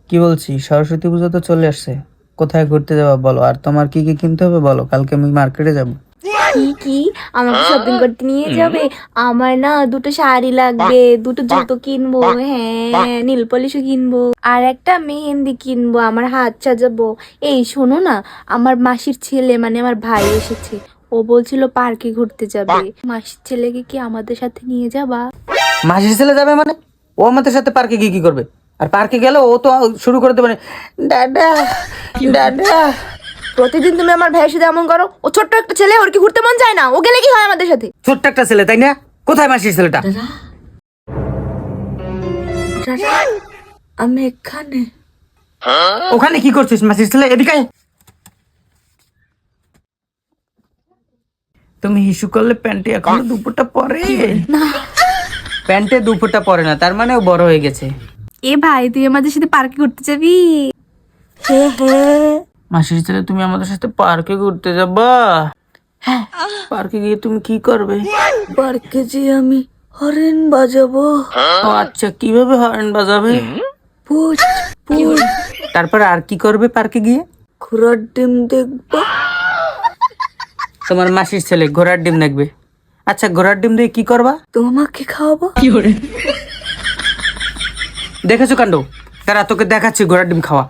কি বলছি, সরস্বতী পুজো তো চলে আসছে। কোথায় ঘুরতে যাবা বলো, আর তোমার কি কি কিনতে হবে বলো, কালকে আমি মার্কেটে যাব। কি কি আমাকে শপিং করতে নিয়ে যাবে? আমার না দুটো শাড়ি লাগবে, দুটো জুতো কিনবো, হ্যাঁ নীল পলিশও কিনবো, আর একটা মেহেন্দি কিনবো, আমার হাত সাজাবো। এই শোনো না, আমার মাসির ছেলে মানে আমার ভাই এসেছে। ও বলছিল পার্কে ঘুরতে যাবে। মাসির ছেলেকে কি আমাদের সাথে নিয়ে যাবা? মাসির ছেলে যাবে মানে? ও আমাদের সাথে পার্কে গিয়ে কি করবে? আর পার্কে গেলে ও তো শুরু করে দেবে দাদা দাদা। প্রতিদিন তুমি আমার ভাইয়ের সাথে এমন করো। ও ছোট্ট একটা ছেলে, ওর কি ঘুরতে মন চায় না? ও গেলে কি হয় আমাদের সাথে? ছোট্ট একটা ছেলে তাই না? কোথায় মাসির ছেলেটা? আমি এখানে। ওখানে কি করছিস মাসির ছেলে? এদিকে আয়। তুমি হিসু করলে প্যান্টে এখনো দুপুরটা পরে না প্যান্টে দুপুরটা পরে না, তার মানে ও বড় হয়ে গেছে। এ ভাই, তুই আমাদের সাথে পার্কে ঘুরতে যাবি? হে হে। মাসির ছেলে, তুমি আমাদের সাথে পার্কে ঘুরতে যাবা? হ্যাঁ, পার্কে গিয়ে তুমি কি করবে? পার্কে যে আমি হরেন বাজাবো। ও আচ্ছা, কিভাবে হর্ন বাজাবে? পুচ পুচ। তারপর আর কি করবে পার্কে গিয়ে? ঘোড়ার ডিম দেখবো। তোমার মাসির ছেলে ঘোড়ার ডিম দেখবে? আচ্ছা, ঘোড়ার ডিম দিয়ে কি করবা? তোমাকে খাওয়াবো। দেখেছো কাণ্ড? তারা তোকে দেখাচ্ছি ঘোড়ার ডিম খাওয়া।